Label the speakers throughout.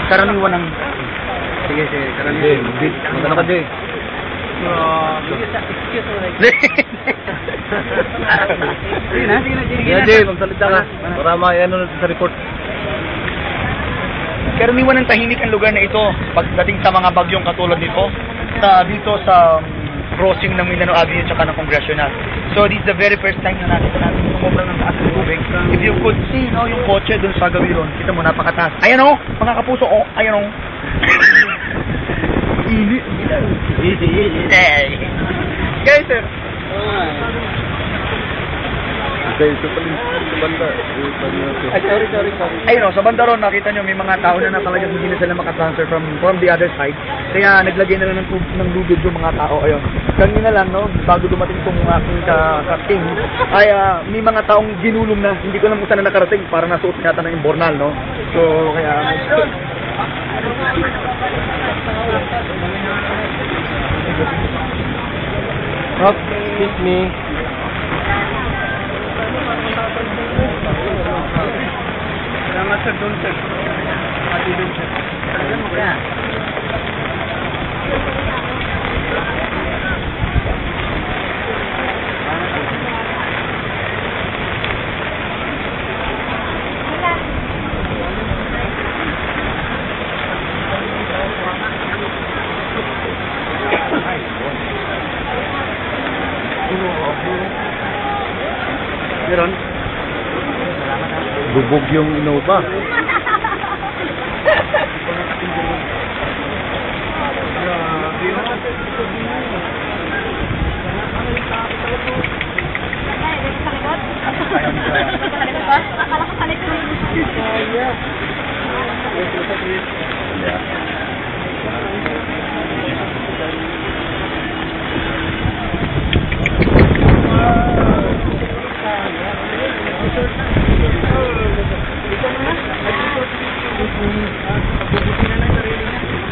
Speaker 1: Karaniwan ng... Sige, karaniwan. Magkano ka, Jay? Sige na, Jay, magsalita ka. Para ano sa report. Karaniwan ng tahimik ang lugar na ito pagdating sa mga bagyong katulad nito dito sa crossing ng Mindanao Avenue at ng Congressional. So this is the very first time na nakita natin sumubrang ng taas ng tubig. If you could see yung kotse dun sa Gawiron, kita mo napakataas. Ayan o, mga kapuso, ayan o. Easy. Guys, sir. Ito pala sa banda. Sorry. Ayun, sa banda ron, nakita nyo, may mga tao na talagang hindi na sila makatransfer from the other side. Kaya naglagay na lang ng lubid yung mga tao. Ayun. Kanina lang, no, bago dumating itong aking ka-king, ay may mga taong ginulong na. Hindi ko lang kung saan na nakarating para nasuot yata ng imbornal, no? So, kaya... Excuse me. Salamat sir, doon sir. Pati doon sir. Talaga mo kaya? Meron? Bubog yung Innova.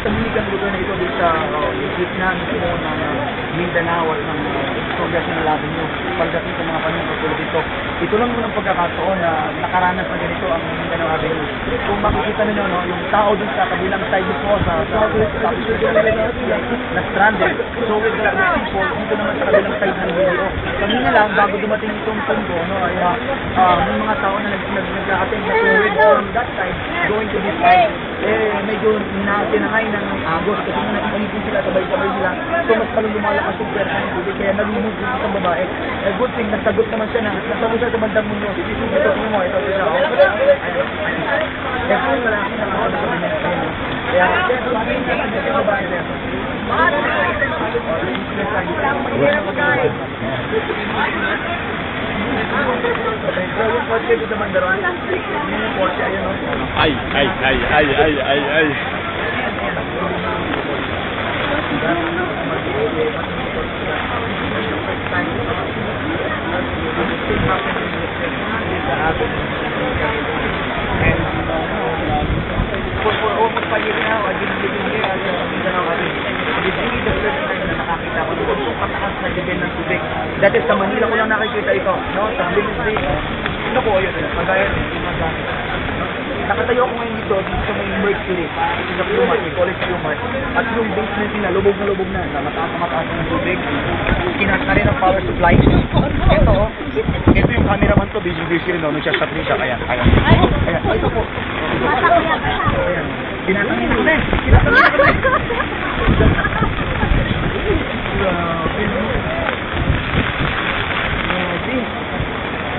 Speaker 1: Tahimik ang lugar na ito dito sa gitna mismo ng Mindanao at ng Congressional Avenue pagdating sa mga panahon katulad dito. Ito lang muna pagkakataon na nakaranas na ganito ang Mindanao Avenue. Kung makikita ninyo, no, yung tao dun sa kabilang side mismo sa southwest na stranded. So with the people, dito naman sa kabilang side ng video. Kanina lang, bago dumating itong tundo, no, ay may mga tao na nag-attend na forward from that side going to this side. Medyo tinangay ng agos kasi nga nag-iipin sila, sabay-sabay sila. So mas palong lumalakas yung pwersa ng tubig, kaya nalumog yung isang babae. Good thing, nasagot naman siya na, nasagot siya sa bandang mundo. Ito mo, ito siya. Kaya wala akong nakakot sa kanya. Kaya, sabi niya sa babae niya. Yung kotse dito sa Mandaron, yung kotse, ayun o.
Speaker 2: Ay.
Speaker 1: For almost 5 years now, I've been living here as a Mindanao Avenue. It's really the first time na nakakita ko doon kung patakas na level ng tubig. Dati sa Manila ko lang nakikita ito, no? Sa Blue Street. Ito po, yun. Magaya rin. Nakatayo ko ngayon dito sa may Mercury. Ito sa Plumart, may college Plumart. At yung basement nila, lubog na. Mataas ng tubig. Kinas na rin ang power supply. Ito, ito yung cameraman to, busy rin, no? Nagsiya-shot rin siya. Kaya. Ito po. Ayan. Tinatangin ko na.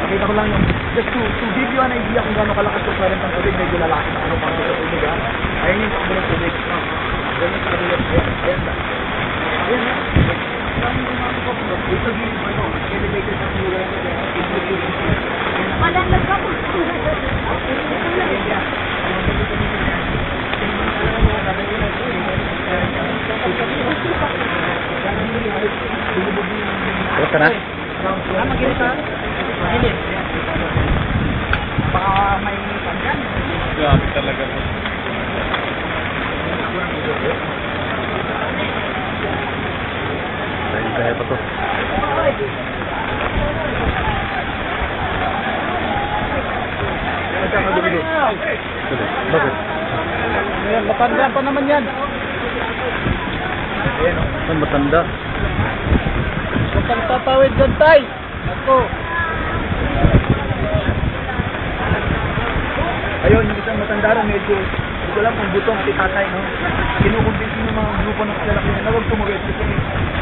Speaker 1: Nakita ko lang yung, just to give you an idea kung gano'ng kalakas yung current ng tubig, medyo lalaki na ano pang sa tubig, ha? Ayan yung takbo ng tubig. Ayan yung takbo ng tubig. Ayan. Ito yung elevated na tubig.
Speaker 3: Malamag ka po.
Speaker 1: Basta na?
Speaker 3: Magilis ka? Magilis. Baka may panggan.
Speaker 2: Grabe talaga.
Speaker 1: Kaya pa to. siya madumili. Bakit?
Speaker 3: Ayan, matanda pa naman yan.
Speaker 1: Ayan o. Saan matanda?
Speaker 3: Huwag kang tatawid dyan, tay. Ako.
Speaker 1: Ayun, yung isang matanda rin, medyo, hindi ko alam kung butong si tatay, no? Kinukumbinsin yung mga grupo ng lalaki na huwag tumawid. Kasi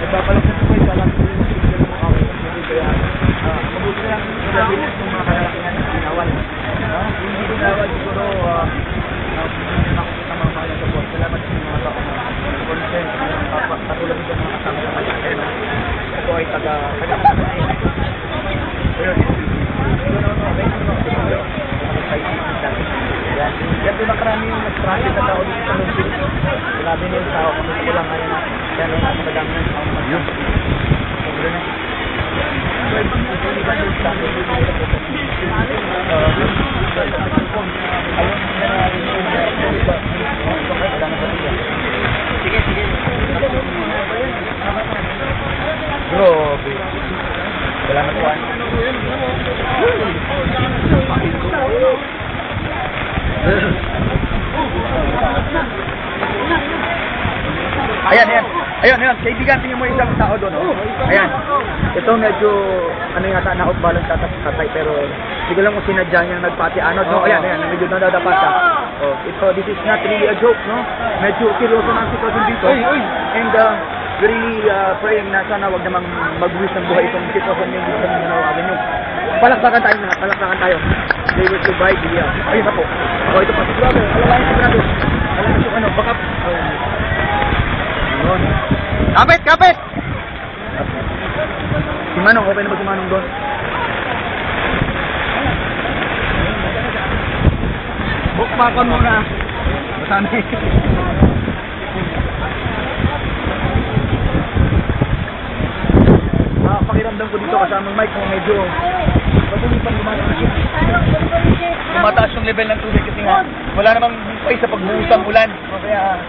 Speaker 1: nagpapalak na tumawid, kala ko yung sila ng mga awit. Kaya, mabuti na lang, sabi ng mga kalalakihan na inawal. Hindi inawal, siguro, nakikita mga mga support. Salamat sa mga baka na consent, patulad nito mga kasama sa kalalakihan. Ito ay taga-kasama. Ayun, yan doon nakarami yung nag-traffic na tao dito sa Lungsod. Grabe na yung tao, kung ko lang ngayon na yan ay namadami ng tao naman yun. Sobrang na. Ayun, sige, sige. Grabe. Wala na kuhan. Ayan, ayan. Ayun, ayun. Kaibigan, tingin mo isang tao doon, oh. Ayan. Ito medyo, ano yata, na-off-balance tatay, pero hindi ko lang kung sinadya niyang nagpati-anod, no? Ayan, ayan. Medyo nadadapat siya. Oh, ito, this is not really a joke, no? Medyo seryoso na ang sitwasyon dito. And, we really praying na sana wag namang mag-wish ng buhay itong sitwasyon niyo dito sa Mindanao Avenue. Palakpakan tayo lahat, palakpakan tayo. They will survive the ayun na po. Oh, ito pa, sigurado, alalayan sigurado. Alam niyo ano, baka, yun. Kapit, kapit! Si Manong, okay na ba si Manong doon? Bukpakan muna. Masanay. Pakiramdam ko dito kasamang mic kung medyo patuloy pang tumataas yung level ng tubig kasi nga wala namang buhay sa pagbuhos ng ulan. So, kaya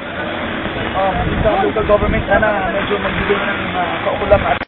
Speaker 1: sa local government sana medyo magbigay ng kaukulang at